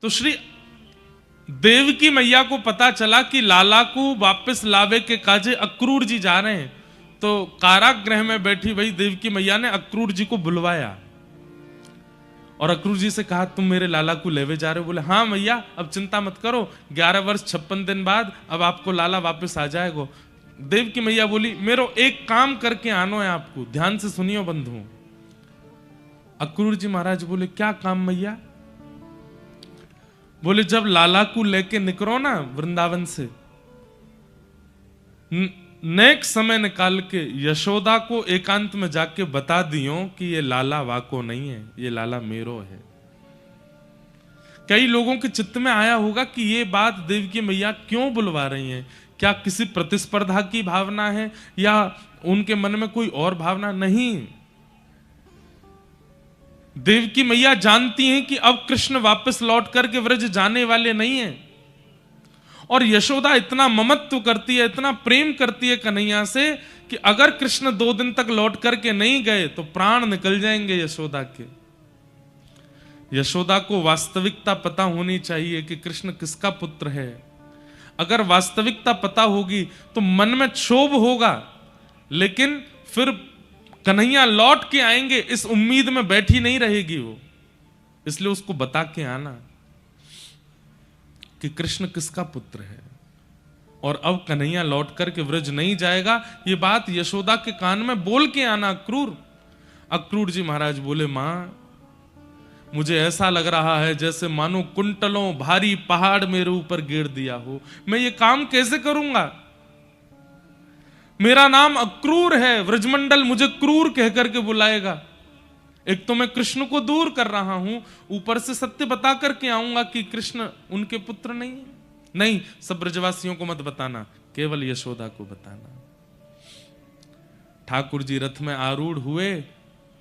तो श्री देवकी मैया को पता चला कि लाला को वापस लावे के काजे अक्रूर जी जा रहे हैं। तो कारागृह में बैठी वही देवकी मैया ने अक्रूर जी को बुलवाया और अक्रूर जी से कहा, तुम मेरे लाला को लेवे जा रहे हो? बोले, हाँ मैया, अब चिंता मत करो, 11 वर्ष 56 दिन बाद अब आपको लाला वापस आ जाएगा। देवकी मैया बोली, मेरो एक काम करके आनो है आपको, ध्यान से सुनियो बंधु। अक्रूर जी महाराज बोले, क्या काम मैया? बोले, जब लाला को लेके निकलो ना वृंदावन से, नेक समय निकाल के यशोदा को एकांत में जाके बता दियो कि ये लाला वाको नहीं है, ये लाला मेरो है। कई लोगों के चित्त में आया होगा कि ये बात देवकी मैया क्यों बुलवा रही हैं? क्या किसी प्रतिस्पर्धा की भावना है या उनके मन में कोई और भावना? नहीं, देवकी मैया जानती हैं कि अब कृष्ण वापस लौट करके व्रज जाने वाले नहीं हैं। और यशोदा इतना ममत्व करती है, इतना प्रेम करती है कन्हैया से कि अगर कृष्ण 2 दिन तक लौट करके नहीं गए तो प्राण निकल जाएंगे यशोदा के। यशोदा को वास्तविकता पता होनी चाहिए कि कृष्ण किसका पुत्र है। अगर वास्तविकता पता होगी तो मन में क्षोभ होगा, लेकिन फिर कन्हैया लौट के आएंगे इस उम्मीद में बैठी नहीं रहेगी वो। इसलिए उसको बता के आना कि कृष्ण किसका पुत्र है और अब कन्हैया लौट करके व्रज नहीं जाएगा, ये बात यशोदा के कान में बोल के आना अक्रूर। अक्रूर जी महाराज बोले, मां, मुझे ऐसा लग रहा है जैसे मानो कुंटलों भारी पहाड़ मेरे ऊपर गिर दिया हो। मैं ये काम कैसे करूंगा? मेरा नाम अक्रूर है, व्रजमंडल मुझे क्रूर कह करके बुलाएगा। एक तो मैं कृष्ण को दूर कर रहा हूं, ऊपर से सत्य बता करके आऊंगा कि कृष्ण उनके पुत्र नहीं है। नहीं, सब ब्रजवासियों को मत बताना, केवल यशोदा को बताना। ठाकुर जी रथ में आरूढ़ हुए।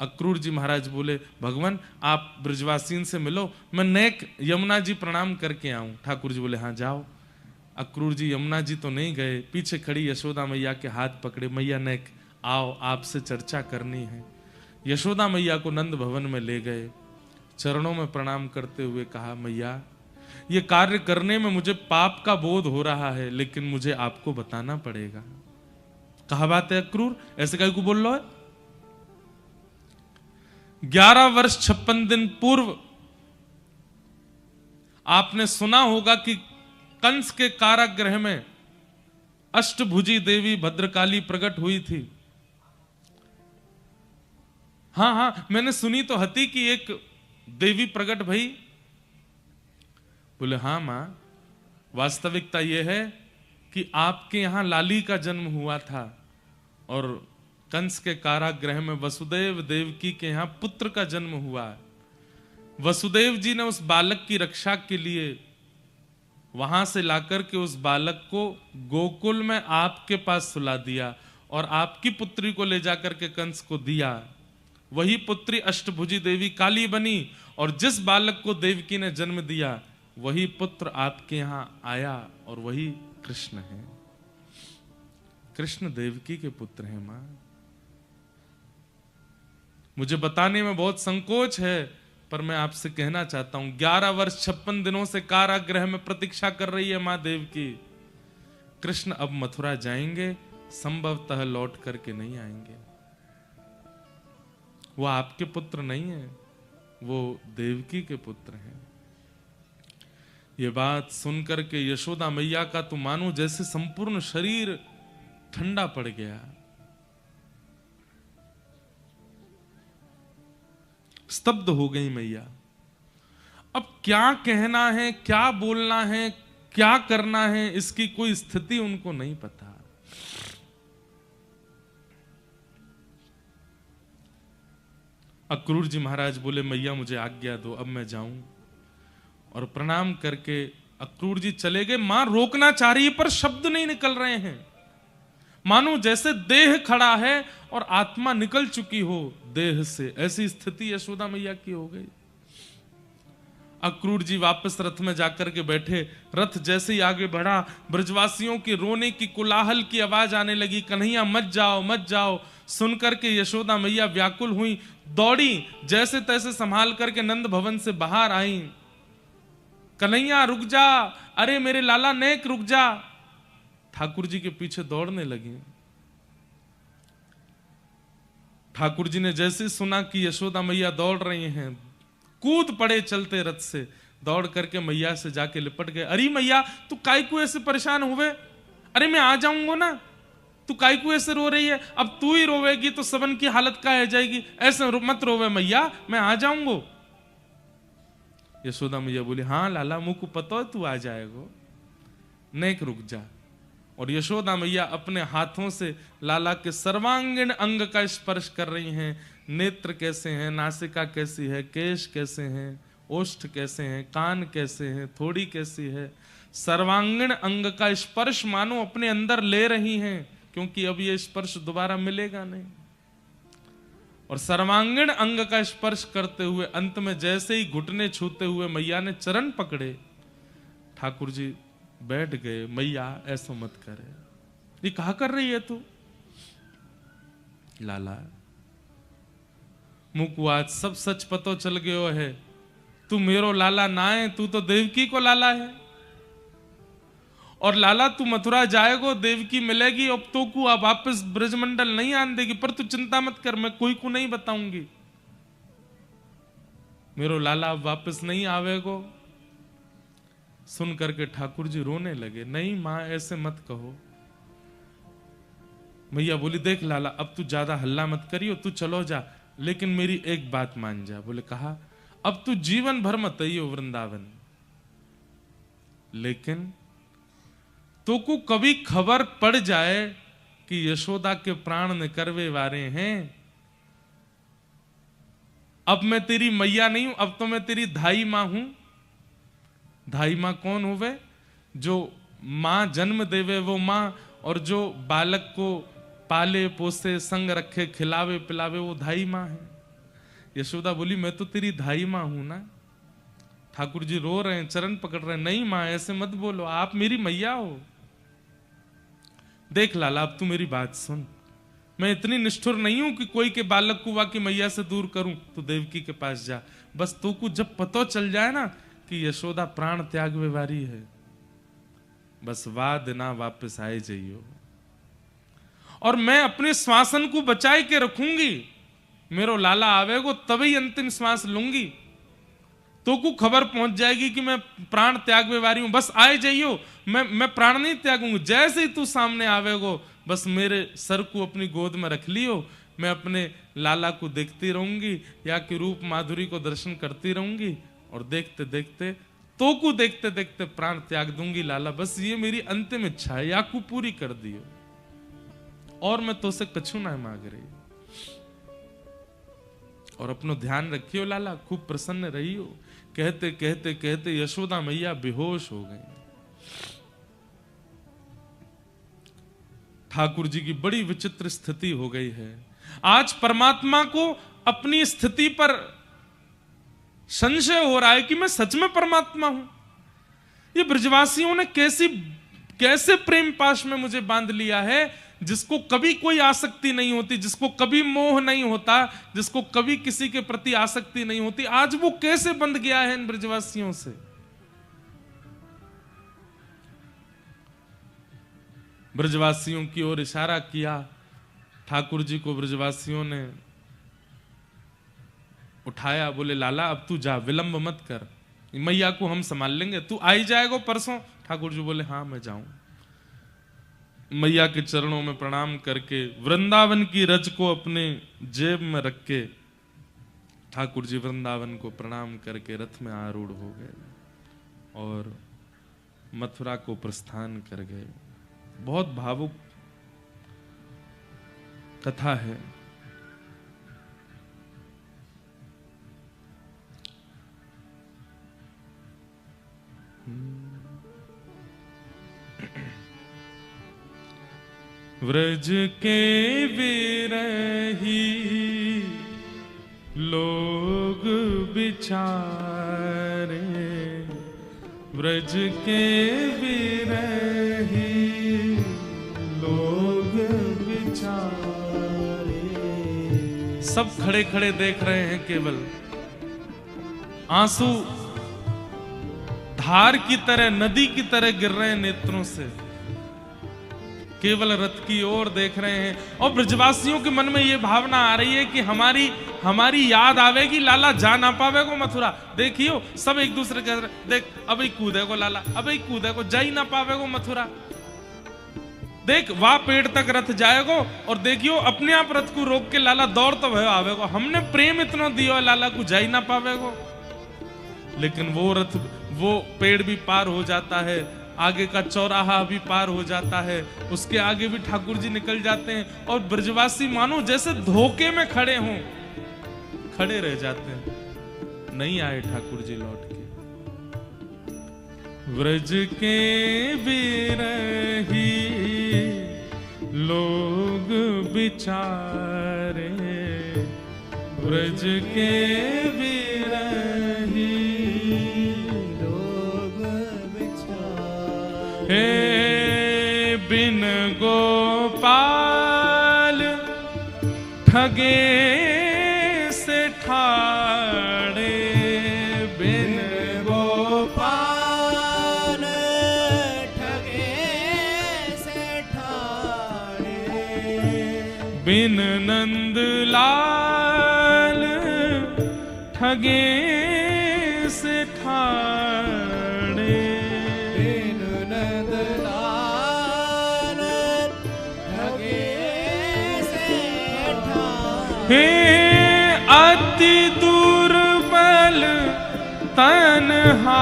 अक्रूर जी महाराज बोले, भगवान आप ब्रजवासियों से मिलो, मैं नेक यमुना जी प्रणाम करके आऊं। ठाकुर जी बोले, हाँ जाओ। अक्रूर जी यमुना जी तो नहीं गए, पीछे खड़ी यशोदा मैया के हाथ पकड़े, मैया नेक आओ, आपसे चर्चा करनी है। यशोदा मैया को नंद भवन में ले गए, चरणों में प्रणाम करते हुए कहा, मैया ये कार्य करने में मुझे पाप का बोध हो रहा है, लेकिन मुझे आपको बताना पड़ेगा। कहा बात है अक्रूर, ऐसे कहीं को बोल लो है? 11 वर्ष 56 दिन पूर्व आपने सुना होगा कि कंस के कारागृह में अष्टभुजी देवी भद्रकाली प्रकट हुई थी। हाँ, मैंने सुनी तो हती कि एक देवी प्रकट भई। बोले, हाँ मां, वास्तविकता यह है कि आपके यहां लाली का जन्म हुआ था और कंस के कारागृह में वसुदेव देवकी के यहां पुत्र का जन्म हुआ। वसुदेव जी ने उस बालक की रक्षा के लिए वहां से लाकर के उस बालक को गोकुल में आपके पास सुला दिया और आपकी पुत्री को ले जाकर के कंस को दिया। वही पुत्री अष्टभुजी देवी काली बनी और जिस बालक को देवकी ने जन्म दिया वही पुत्र आपके यहां आया और वही कृष्ण है। कृष्ण देवकी के पुत्र हैं मां। मुझे बताने में बहुत संकोच है, पर मैं आपसे कहना चाहता हूं, 11 वर्ष 56 दिनों से कारागृह में प्रतीक्षा कर रही है मां देवकी। कृष्ण अब मथुरा जाएंगे, संभवतः लौट करके नहीं आएंगे। वो आपके पुत्र नहीं है, वो देवकी के पुत्र हैं। ये बात सुनकर के यशोदा मैया का तो मानो जैसे संपूर्ण शरीर ठंडा पड़ गया। स्तब्ध हो गई मैया। अब क्या कहना है, क्या बोलना है, क्या करना है, इसकी कोई स्थिति उनको नहीं पता। अक्रूर जी महाराज बोले, मैया मुझे आज्ञा दो, अब मैं जाऊं। और प्रणाम करके अक्रूर जी चले गए। मां रोकना चाह रही है पर शब्द नहीं निकल रहे हैं, मानो जैसे देह खड़ा है और आत्मा निकल चुकी हो देह से। ऐसी स्थिति यशोदा मैया की हो गई। अक्रूर जी वापस रथ में जाकर के बैठे। रथ जैसे ही आगे बढ़ा, ब्रजवासियों की रोने की कोलाहल की आवाज आने लगी, कन्हैया मत जाओ मत जाओ। सुनकर के यशोदा मैया व्याकुल हुई, दौड़ी, जैसे तैसे संभाल करके नंद भवन से बाहर आई। कन्हैया रुक जा, अरे मेरे लाला नेक रुक जा। ठाकुर जी के पीछे दौड़ने लगी। ठाकुर जी ने जैसे सुना कि यशोदा मैया दौड़ रही हैं, कूद पड़े चलते रथ से, दौड़ करके मैया से जाके लिपट गए। अरे मैया तू काहे को ऐसे परेशान हुए? अरे मैं आ जाऊंगा ना, तू काहे को ऐसे रो रही है? अब तू ही रोवेगी तो सबन की हालत क्या हो जाएगी, ऐसे मत रोवे मैया, मैं आ जाऊंगा। यशोदा मैया बोली हाँ लाला मुझको पता है तू आ जाएगा, नेक रुक जा। और यशोदा मैया अपने हाथों से लाला के सर्वांगीण अंग का स्पर्श कर रही हैं। नेत्र कैसे हैं, नासिका कैसी है, केश कैसे हैं, ओष्ठ कैसे हैं, कान कैसे हैं, थोड़ी कैसी है, सर्वांगीण अंग का स्पर्श मानो अपने अंदर ले रही हैं, क्योंकि अब ये स्पर्श दोबारा मिलेगा नहीं। और सर्वांगीण अंग का स्पर्श करते हुए अंत में जैसे ही घुटने छूते हुए मैया ने चरण पकड़े, ठाकुर जी बैठ गए। मैया ऐसा मत करे, ये कहा कर रही है तू? लाला मुझको आज सब सच पतो चल गयो है, तू मेरो लाला ना है, तू तो देवकी को लाला है। और लाला तू मथुरा जाएगो, देवकी मिलेगी, अब तो को अब वापस ब्रजमंडल नहीं आने देगी, पर तू चिंता मत कर, मैं कोई को नहीं बताऊंगी, मेरो लाला अब वापस नहीं आवेगो। सुन करके ठाकुर जी रोने लगे। नहीं मां ऐसे मत कहो। मैया बोली देख लाला अब तू ज्यादा हल्ला मत करियो, तू चलो जा, लेकिन मेरी एक बात मान जा। बोले कहा? अब तू जीवन भर मत आइयो वृंदावन, लेकिन तो को कभी खबर पड़ जाए कि यशोदा के प्राण निकरवे वारे हैं, अब मैं तेरी मैया नहीं हूं, अब तो मैं तेरी धाई मां हूं। धाई मां कौन होवे? जो मां जन्म देवे वो मां, और जो बालक को पाले पोसे संग रखे खिलावे पिलावे वो धाई मां है। यशोदा बोली मैं तो तेरी धाई मां हूं ना। ठाकुर जी रो रहे हैं, चरण पकड़ रहे हैं। नहीं मां ऐसे मत बोलो, आप मेरी मैया हो। देख लाला अब तू मेरी बात सुन, मैं इतनी निष्ठुर नहीं हूं कि कोई के बालक को वाकी मैया से दूर करूं। तू देवकी के पास जा, बस तू को जब पता चल जाए ना कि यशोदा प्राण त्याग वारी है, बस वाद ना वापस आए जाइयो, और मैं अपने श्वासन को बचाए के रखूंगी। मेरो लाला आवेगो तभी अंतिम श्वास लूंगी, तो को खबर पहुंच जाएगी कि मैं प्राण त्याग वारी हूं, बस आए जाइयो, मैं प्राण नहीं त्यागूंगी। जैसे ही तू सामने आवेगो बस मेरे सर को अपनी गोद में रख लियो, मैं अपने लाला को देखती रहूंगी, या कि रूप माधुरी को दर्शन करती रहूंगी, और देखते देखते तो को देखते देखते प्राण त्याग दूंगी लाला, बस ये मेरी अंतिम इच्छा है, या को पूरी कर दियो, और मैं तो से कछु ना मांग रही। और अपनो ध्यान रखियो लाला, खूब प्रसन्न रहियो। कहते कहते कहते यशोदा मैया बेहोश हो गई। ठाकुर जी की बड़ी विचित्र स्थिति हो गई है। आज परमात्मा को अपनी स्थिति पर संशय हो रहा है कि मैं सच में परमात्मा हूं। ये ब्रजवासियों ने कैसे प्रेम पाश में मुझे बांध लिया है, जिसको कभी कोई आसक्ति नहीं होती, जिसको कभी मोह नहीं होता, जिसको कभी किसी के प्रति आसक्ति नहीं होती, आज वो कैसे बंध गया है इन ब्रजवासियों से। ब्रजवासियों की ओर इशारा किया। ठाकुर जी को ब्रजवासियों ने उठाया, बोले लाला अब तू जा, विलंब मत कर, मैया को हम संभाल लेंगे, तू आ ही जाएगा परसों। ठाकुर जी बोले हाँ मैं जाऊं। मैया के चरणों में प्रणाम करके वृंदावन की रज को अपने जेब में रख के ठाकुर जी वृंदावन को प्रणाम करके रथ में आरूढ़ हो गए और मथुरा को प्रस्थान कर गए। बहुत भावुक कथा है। व्रज के विरही लोग बिचारे, व्रज के विरही लोग बिचारे। सब खड़े खड़े देख रहे हैं, केवल आंसू धार की तरह, नदी की तरह गिर रहे हैं नेत्रों से, केवल रथ की ओर देख रहे हैं। और ब्रजवासियों के मन में ये भावना आ रही है कि हमारी याद आवेगी, लाला जा ना पावेगो मथुरा। देखियो सब एक दूसरे के देख, अभी कूदेगो लाला, अभी कूदेगो, जा ही ना पावेगो मथुरा। देख वहां पेड़ तक रथ जाएगो, और देखियो अपने आप रथ को रोक के लाला दौड़ तो भयो आवेगो। हमने प्रेम इतना दियो लाला को, जा ही ना पावेगो। लेकिन वो पेड़ भी पार हो जाता है, आगे का चौराहा भी पार हो जाता है, उसके आगे भी ठाकुर जी निकल जाते हैं, और ब्रजवासी मानो जैसे धोखे में खड़े हों, खड़े रह जाते हैं, नहीं आए ठाकुर जी लौट के। व्रज के बिरही लोग बिचारे, व्रज के बिरही हे बिन गोपाल ठगे से ठाड़े, बिन गोपाल ठगे से ठाड़े, बिन नंदलाल ठगे से ठाड़े, हे अति दुर्बल तनहारे,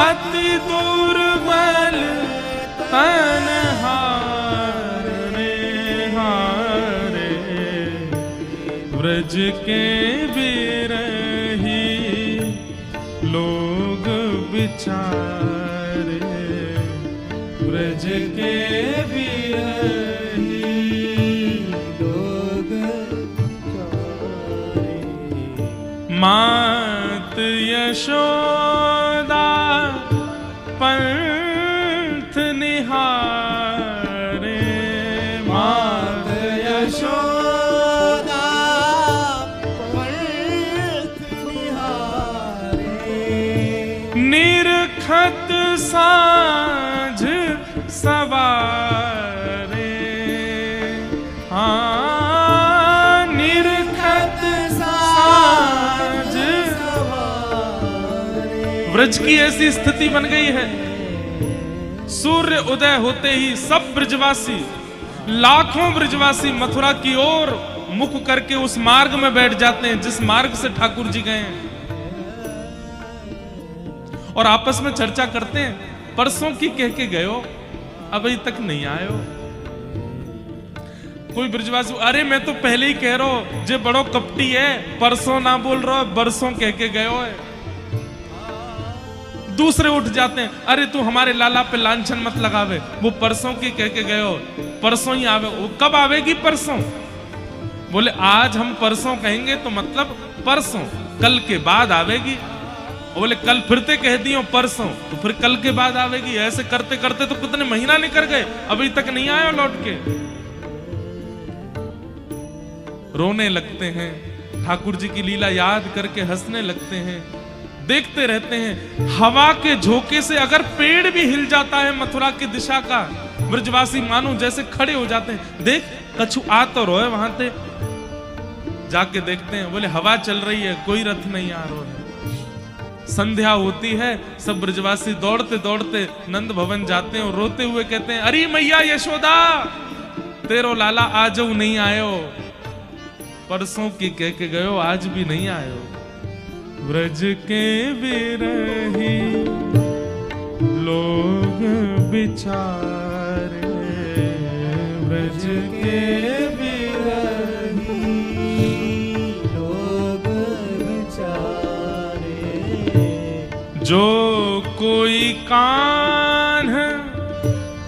अति दुर्बल तनहारे, हारे व्रज के बिरही लोग बिचारे, व्रज के बिरही लोग बिचारे। मात यशोदा पंथ निहारे, मात यशोदा पंथ निहारे, निरखत साँझ सवारे, निरखत साँझ सवारे। व्रज की ऐसी स्थिति बन गई है, सूर्य उदय होते ही सब ब्रजवासी, लाखों ब्रजवासी मथुरा की ओर मुख करके उस मार्ग में बैठ जाते हैं जिस मार्ग से ठाकुर जी गए हैं, और आपस में चर्चा करते हैं, परसों की कह के गए हो, अभी तक नहीं आए हो। कोई ब्रजवासी, अरे मैं तो पहले ही कह रहा हूं, जे बड़ो कपटी है, परसों ना बोल रहा हो, बरसों कह के गए हो है। दूसरे उठ जाते हैं, अरे तू हमारे लाला पे लांछन मत लगावे, वो परसों की कह के गए हो, परसों ही आवे। वो कब आवेगी परसों? बोले आज हम परसों कहेंगे तो मतलब परसों, कल के बाद आवेगी। बोले कल फिरते कह दियो परसों, तो फिर कल के बाद आवेगी। ऐसे करते करते तो कितने महीना निकल गए, अभी तक नहीं आए लौट के। रोने लगते हैं, ठाकुर जी की लीला याद करके हंसने लगते हैं, देखते रहते हैं। हवा के झोंके से अगर पेड़ भी हिल जाता है मथुरा की दिशा का, ब्रजवासी मानो जैसे खड़े हो जाते हैं। देख कछु आ तो रोए वहां से, जाके देखते हैं, बोले हवा चल रही है, कोई रथ नहीं आ रहा है। संध्या होती है, सब ब्रजवासी दौड़ते दौड़ते नंद भवन जाते हैं और रोते हुए कहते हैं, अरे मैया यशोदा, तेरो लाला आज नहीं आयो, परसों की कह के गयो, आज भी नहीं आयो। व्रज के बिरही लोग बिचारे, व्रज के बिरही लोग बिचारे। जो कोई कान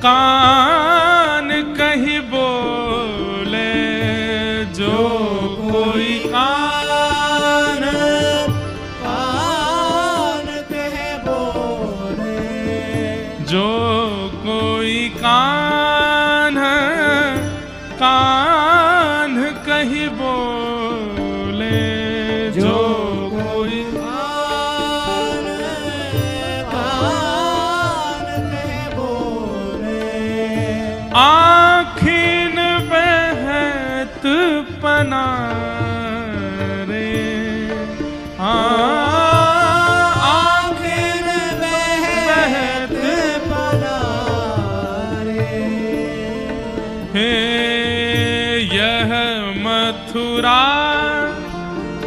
कान कहीं बोले, जो कोई कान कान कहे बोले, जो कोई कान कान कहीं बोले, जो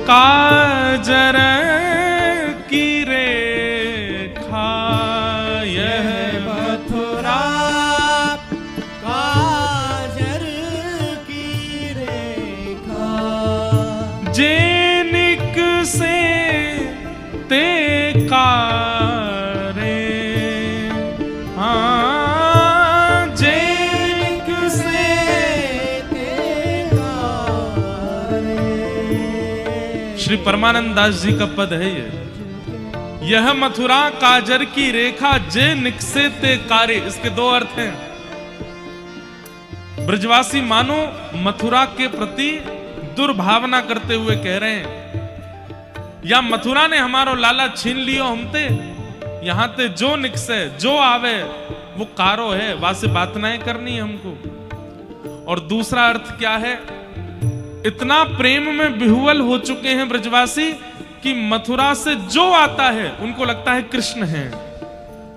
काजर की रेखा, यह मथुरा काजर की रेखा, जेनिक से ते कारे, हाँ जेनिक से ते कारे। श्री परमानंद दास जी का पद है ये। यह मथुरा काजर की रेखा जे निकसे ते कारे। इसके दो अर्थ हैं। ब्रजवासी मानो मथुरा के प्रति दुर्भावना करते हुए कह रहे हैं, या मथुरा ने हमारो लाला छीन लियो हमते, यहां ते जो निकसे जो आवे वो कारो है, वासे बात नहीं करनी हमको। और दूसरा अर्थ क्या है, इतना प्रेम में विह्वल हो चुके हैं ब्रजवासी कि मथुरा से जो आता है उनको लगता है कृष्ण है,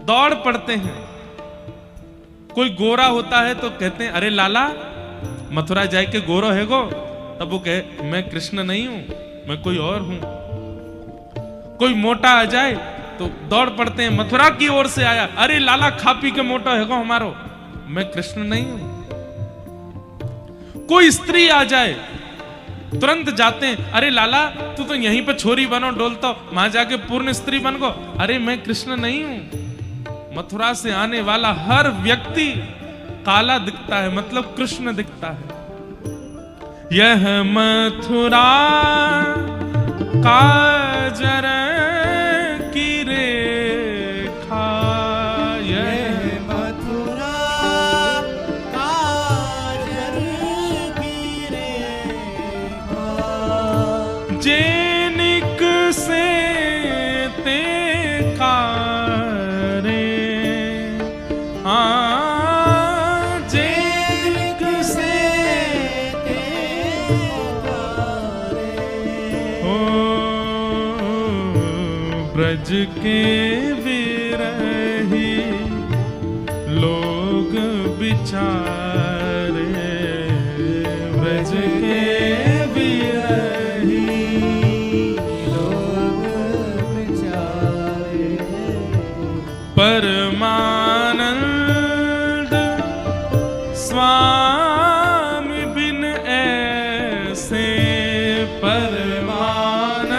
दौड़ पड़ते हैं। कोई गोरा होता है तो कहते हैं, अरे लाला मथुरा जाए के गोरो है गो, तब वो कहे मैं कृष्ण नहीं हूं, मैं कोई और हूं। कोई मोटा आ जाए तो दौड़ पड़ते हैं, मथुरा की ओर से आया, अरे लाला खा पी के मोटा है गो हमारो, मैं कृष्ण नहीं हूं। कोई स्त्री आ जाए तुरंत जाते हैं, अरे लाला तू तो यहीं पे छोरी बनो डोलता, वहां जाके पूर्ण स्त्री बन गो, अरे मैं कृष्ण नहीं हूं। मथुरा से आने वाला हर व्यक्ति काला दिखता है, मतलब कृष्ण दिखता है। यह मथुरा काजर की रेखा, यह मथुरा काजर की रेखा, जेनिक से ते कारे, हाँ जेनिक से ते कारे। हो ब्रज के विरही लोग बिचारे, ब्रज के विरही लोग बेचारे, परमानंद स्वामी बिन ऐसे, परमानंद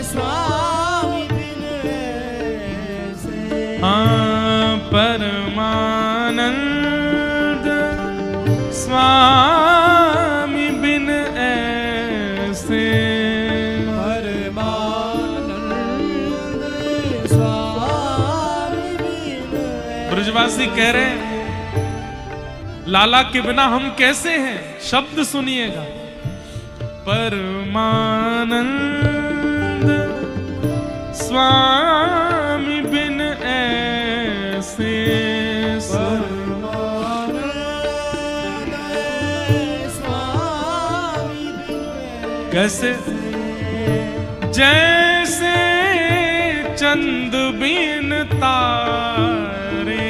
स्वामी बिन ऐसे, हाँ परमानंद स्वामी बिन ऐसे, परमानंद स्वामी बिन ऐसे। ब्रजवासी कह रहे हैं, लाला के बिना हम कैसे हैं, शब्द सुनिएगा। परमानंद स्वामी बिन ऐसे, परमानंद स्वामी बिन कैसे, जैसे चंद बिन तारे,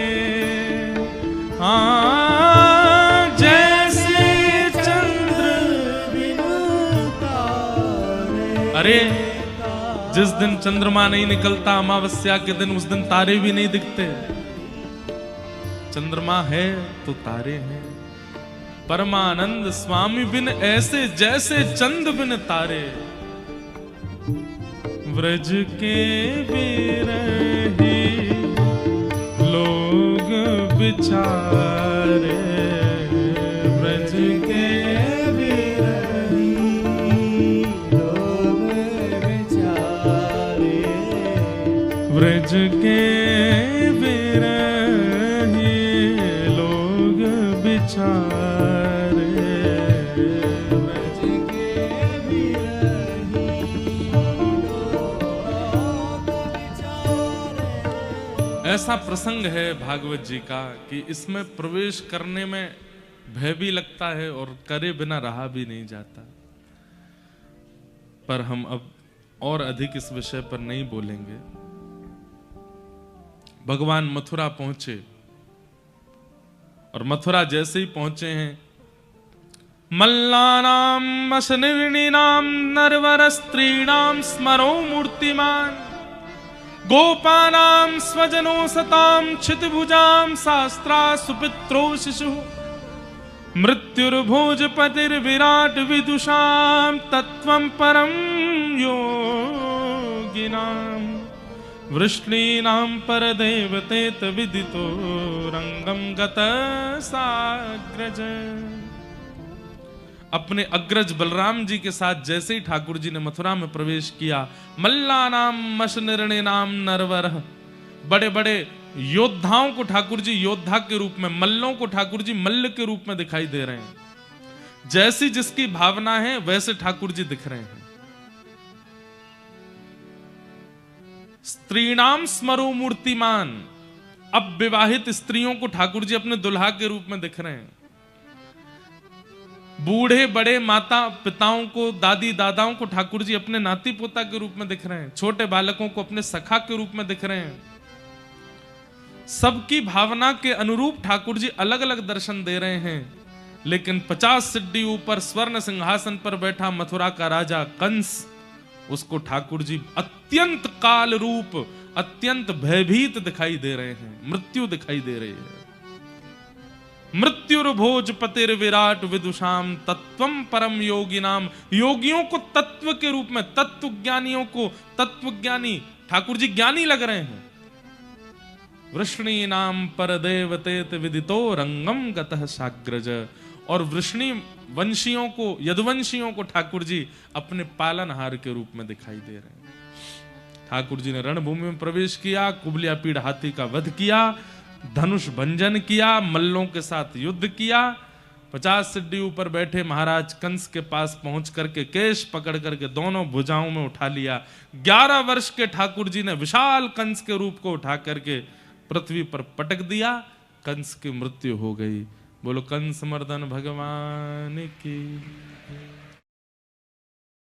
हाँ जैसे चंद्र बिन तारे। अरे जिस दिन चंद्रमा नहीं निकलता अमावस्या के दिन, उस दिन तारे भी नहीं दिखते। चंद्रमा है तो तारे हैं। परमानंद स्वामी बिन ऐसे, जैसे चंद बिन तारे। व्रज के बिरही लोग बिचारे, व्रज के बिरही लोग बेचारे, व्रज के बिरही लोग बिचारे, व्रज के बिरही लोग बेचारे। ऐसा प्रसंग है भागवत जी का कि इसमें प्रवेश करने में भय भी लगता है और करे बिना रहा भी नहीं जाता। पर हम अब और अधिक इस विषय पर नहीं बोलेंगे। भगवान मथुरा पहुंचे और मथुरा जैसे ही पहुंचे हैं मल्लानां वशनिर्णीनां नरवरस्त्रीणां स्मरो मूर्तिमान् गोपानां स्वजनो सतां क्षितिभुजां शास्त्रा सुपित्रो शिशुः मृत्युर्भोजपतिर्विराट विदुषां तत्त्वं परं योगिनां वृष्णीनां परदेवतेत विदितो रंगम गतः साग्रज। अपने अग्रज बलराम जी के साथ जैसे ही ठाकुर जी ने मथुरा में प्रवेश किया, मल्लानाम मशनिर्णेनाम नरवर, बड़े बड़े योद्धाओं को ठाकुर जी योद्धा के रूप में, मल्लों को ठाकुर जी मल्ल के रूप में दिखाई दे रहे हैं। जैसी जिसकी भावना है वैसे ठाकुर जी दिख रहे हैं। स्त्रीणाम स्मरो मूर्तिमान, अब विवाहित स्त्रियों को ठाकुर जी अपने दुल्हा के रूप में दिख रहे हैं। बूढ़े बड़े माता पिताओं को, दादी दादाओं को ठाकुर जी अपने नाती पोता के रूप में दिख रहे हैं। छोटे बालकों को अपने सखा के रूप में दिख रहे हैं। सबकी भावना के अनुरूप ठाकुर जी अलग अलग दर्शन दे रहे हैं। लेकिन 50 सिड्डी ऊपर स्वर्ण सिंहासन पर बैठा मथुरा का राजा कंस, उसको ठाकुर जी अत्यंत काल रूप, अत्यंत भयभीत दिखाई दे रहे हैं। मृत्यु दिखाई दे रही है। मृत्युर्भोजपतिर विराट विदुषाम तत्वम परम योगिनाम, योगियों को तत्व के रूप में, तत्व ज्ञानियों को तत्वज्ञानी ठाकुर जी ज्ञानी लग रहे हैं। वृष्णी नाम परदेवतेत विदितो रंगम गतः साग्रज, और वृष्णी वंशियों को, यदुवंशियों को ठाकुर जी अपने पालनहार के रूप में दिखाई दे रहे हैं। ठाकुर जी ने रणभूमि में प्रवेश किया, कुबलिया पीड़ हाथी का वध किया, धनुष भंजन किया, मल्लों के साथ युद्ध किया। 50 सिड्डी ऊपर बैठे महाराज कंस के पास पहुंच करके केश पकड़ करके दोनों भुजाओं में उठा लिया। 11 वर्ष के ठाकुर जी ने विशाल कंस के रूप को उठा करके पृथ्वी पर पटक दिया। कंस की मृत्यु हो गई। बोलो कंस मर्दन भगवान की।